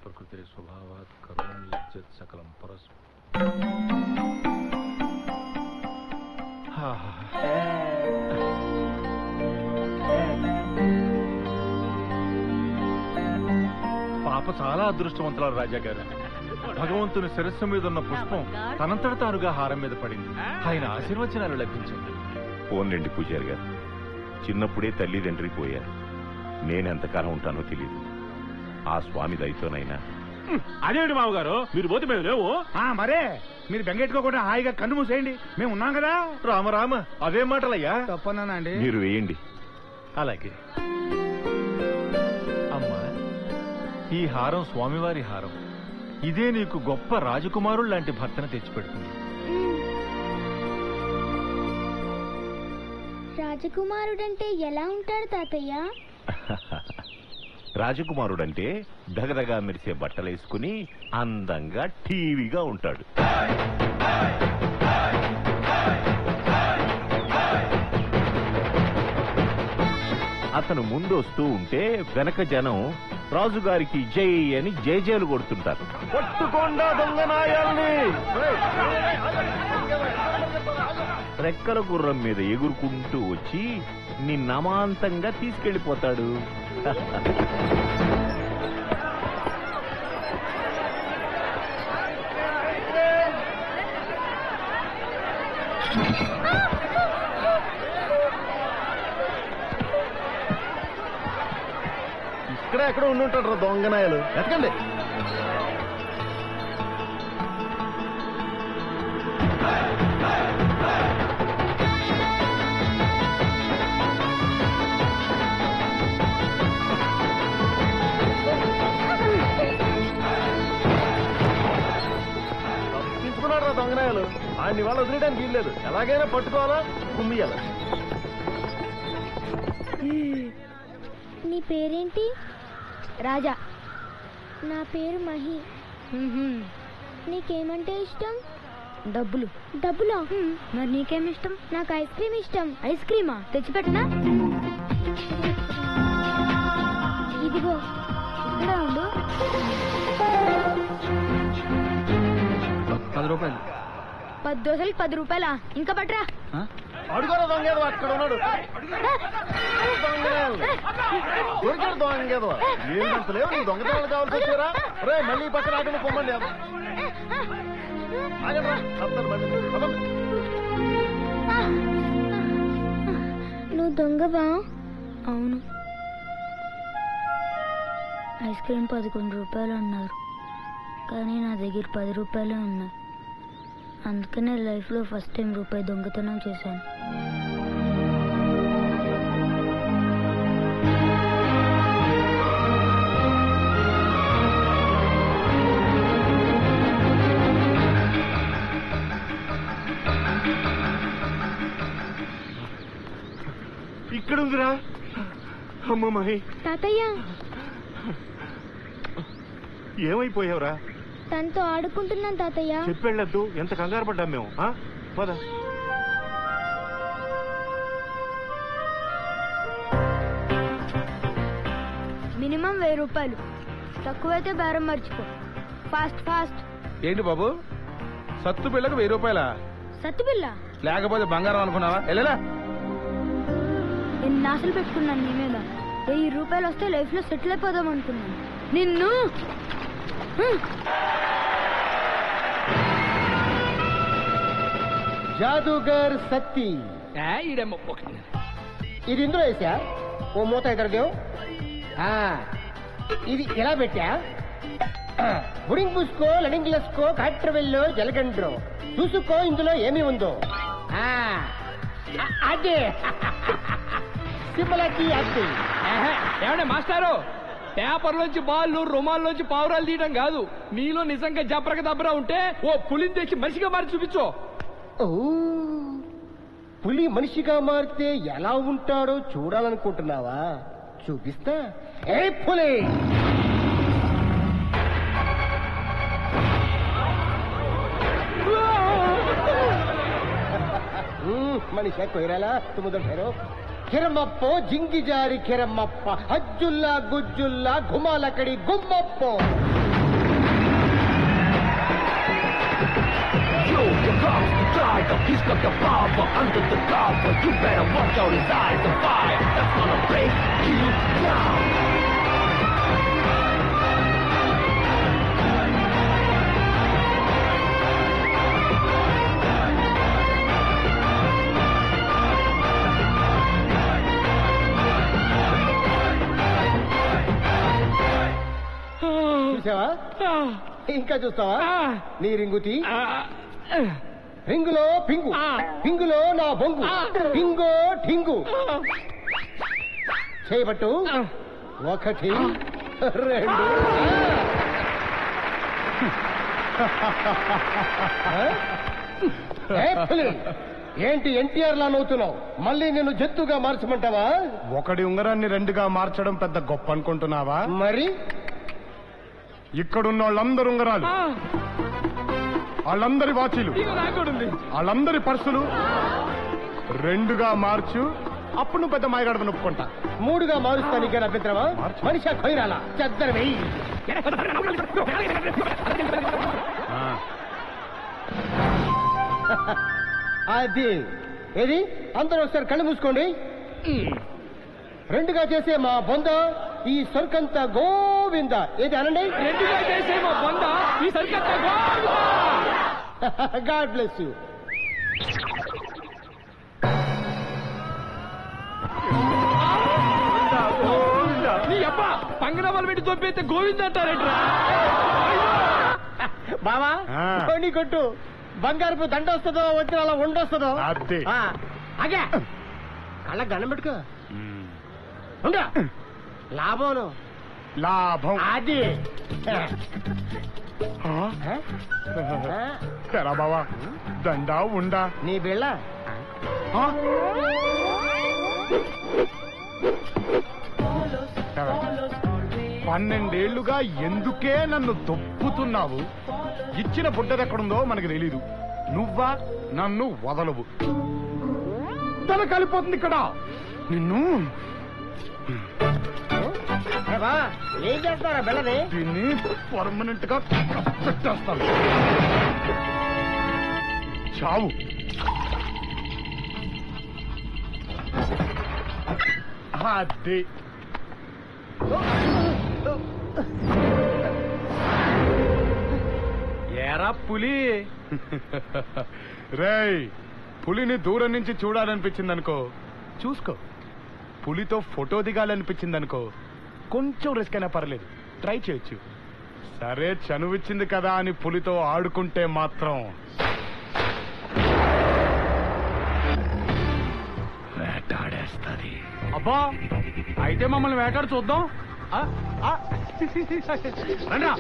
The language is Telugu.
प्रकृते स्वभावात् करोमि यज्जत् सकलं परस्मै పాప చాలా అదృష్టవంతురాలు రాజా గారు. భగవంతుని శిరస్సు మీద ఉన్న పుష్పం తనంతట తానుగా హారం మీద పడింది. ఆయన ఆశీర్వచనాలు లభించింది. పోన్లేండి పూజారి గారు, చిన్నప్పుడే తల్లిదండ్రి పోయారు. నేనెంతకాలం ఉంటానో తెలియదు. ఆ స్వామి దయతోనైనా. అదేంటి మామగారు, మీరు పోతే మేము లేవు. మరే మీరు బెంగెట్టుకోకుండా హాయిగా కన్ను మూసేయండి, మేము ఉన్నాం కదా. రామ అవే మాటలయ్యా. తప్పన్నానండి. మీరు వేయండి. అలాగే. అమ్మా, ఈ హారం స్వామివారి హారం. ఇదే నీకు గొప్ప రాజకుమారుడు లాంటి భర్తను తెచ్చిపెడుతుంది. రాజకుమారుడంటే ఎలా ఉంటాడు తాతయ్య? రాజకుమారుడంటే దగదగా మెరిసే బట్టలేసుకుని అందంగా టీవీగా ఉంటాడు. అతను ముందొస్తూ ఉంటే వెనక జనం రాజుగారికి జై అని జేజేలు కొడుతుంటారు. పట్టుకోండా దొంగనాయాల్ని! రెక్కల గుర్రం మీద ఎగురుకుంటూ వచ్చి నిన్నమాంతంగా తీసుకెళ్లిపోతాడు. ఇక్కడ ఎక్కడ ఉండుంటాడు రా దొంగనాయాలు. ఎతకండి. తప్పించుకున్నాడు రా దొంగనాయాలు. ఆయన్ని వాళ్ళు వదిలేయడానికి వీల్లేదు. ఎలాగైనా పట్టుకోవాలా, కుమ్మియాలా. నీ పేరేంటి? రాజా. నా పేరు మహి. నీకేమంటే ఇష్టం? డబ్బులు. డబ్బులా? మరి నీకేమి ఇష్టం? నాకు ఐస్ క్రీమ్ ఇష్టం. ఐస్ క్రీమా? తెచ్చిపెట్టనా? ఇదిగో ఇక్కడ ఉండు. 10 రూపాయలు. 10 దోశలకి 10 రూపాయలా? ఇంకా పట్రా. అడుగురా దొంగేదో, అక్కడ ఉన్నాడు. దొరికాడు దొంగేదో. ఏంటంత లేవు నీ దొంగతనాలు కావాల్సి వచ్చారా? రే మళ్ళీ పక్కన ఆటను పొమ్మండి. నువ్వు దొంగవా? అవును. ఐస్ క్రీమ్ 11 రూపాయలు అన్నారు, కానీ నా దగ్గర 10 రూపాయలే ఉన్నాయి. అందుకనే లైఫ్లో ఫస్ట్ టైం రూపాయి దొంగతనం చేశాను. ఇక్కడ ఉందిరా. అమ్మ మహి. తాతయ్య, ఏమైపోయావురా? తనతో ఆడుకుంటున్నాను తాతయ్య. చెప్పెళ్ళద్దు, ఎంత కంగారు పడ్డాం మేము. పద. మినిమం 1000 రూపాయలు, తక్కువైతే బేరం మర్చిపో. Fast fast. ఏంటి బాబు, సత్తు పిల్లకు 1000 రూపాయలా? సత్తు బిల్ల లేకపోతే బంగారం అనుకున్నావా? వెళ్ళలా. నేను ఆశలు పెట్టుకున్నాను నీ మీద. 1000 రూపాయలు వస్తే లైఫ్ లో సెటిల్ అయిపోదాం అనుకున్నాను. నిన్ను జాదుగర్ సత్తి. ఇది ఇందులో వేసా. ఓ మూత ఎక్కడికేవు. ఇది ఎలా పెట్టా? బుడింగ్ పూసుకో, లడింగ్ లస్కో, కాట్రవెల్లో, జలగండ్రో చూసుకో ఇందులో ఏమి ఉందో. అదే సింబలకి అద్ది. ఏమంటే మాస్టారు, పేపర్లోంచి బాళ్ళు, రుమాల్లోంచి పావురాలు తీయడం కాదు. నీలో నిజంగా జబ్రక దబ్బరా ఉంటే ఓ పులిని తెచ్చి మనిషిగా మారి చూపించో. ఓ, పులి మనిషిగా మారితే ఎలా ఉంటాడో చూడాలనుకుంటున్నావా? చూపిస్తా. ఏ పులి! మనిషి కొయ్యరాలా తుమ్ముదో పేరు. కిరమప్పో జింగి జారి కిరమప్ప, అజ్జుల్లా గుజ్జుల్లా ఘుమాలకడి గుమ్మప్పో. show. Here comes the tiger, he's got the power under the cover. You better watch out, his eyes are fire. That's gonna break you down. చూసావా? ఇంకా చూస్తావా? నీ రింగుతి రింగులో పింగు, పింగులో నా బొంగు, పింగో ఠింగు. చేయబట్టు 1 2 ఏంటి ఎన్టీఆర్ లా నవ్వుతున్నావు? మళ్ళీ నేను జత్తుగా మార్చమంటావా? ఒకటి ఉంగరాన్ని 2గా మార్చడం పెద్ద గొప్ప అనుకుంటున్నావా? మరి ఇక్కడున్న వాళ్ళందరు ఉంగరాలు, వాళ్ళందరి వాచీలు, వాళ్ళందరి పర్సులు 2గా మార్చు. అప్పుడు నువ్వు పెద్ద మాయగాడమని ఒప్పుకుంటా. 3గా మారుస్తా. నీకేనా అభ్యంతరమా? మనిషి కొయ్యాలా చెద్దరు వెయ్యి. అది ఏది? అందరూ ఒకసారి కళ్ళు మూసుకోండి. 2గా చేసే మా బొంద ఈ సరుకంతా గోవింద. ఏది అనండి? 2గా చేసే మా బొంద ఈ సరుకంతా గోవింద. God bless you. నీ అబ్బా పంగనామాలు పెట్టి తొప్పైతే గోవింద అంటారేట్రా? బావా కొని కొట్టు. బంగారపు దండ వస్తుందో వచ్చిన అలా ఉండొస్తుందో. అగే కళ్ళ గణం పెట్టుకో. ఉండ లాభం లాభం అది. సరా బావా, దండా ఉండా నీ బిళ్ళ. 12 ఏళ్లుగా ఎందుకే నన్ను దొప్పుతున్నావు? ఇచ్చిన బుడ్డదెక్కడుందో మనకు తెలీదు. నువ్వా నన్ను వదలవు. తల కలిపోతుంది ఇక్కడ. నిన్ను ఏం చేస్తారా బిళ్ళని? దీన్ని పర్మనెంట్ గా పెట్టేస్తాను. చావు. అది ఏరా పులి. రేయ్, పులిని దూరం నుంచి చూడాలనిపించిందనుకో చూసుకో. పులితో ఫోటో దిగాలనిపించిందనుకో కొంచెం రిస్క్ అయినా పర్లేదు, ట్రై చేయొచ్చు. సరే చనువిచ్చింది కదా అని పులితో ఆడుకుంటే మాత్రం వేటాడేస్తుంది. అబ్బా, అయితే మమ్మల్ని వేటాడు చూద్దాం. రండ్రా.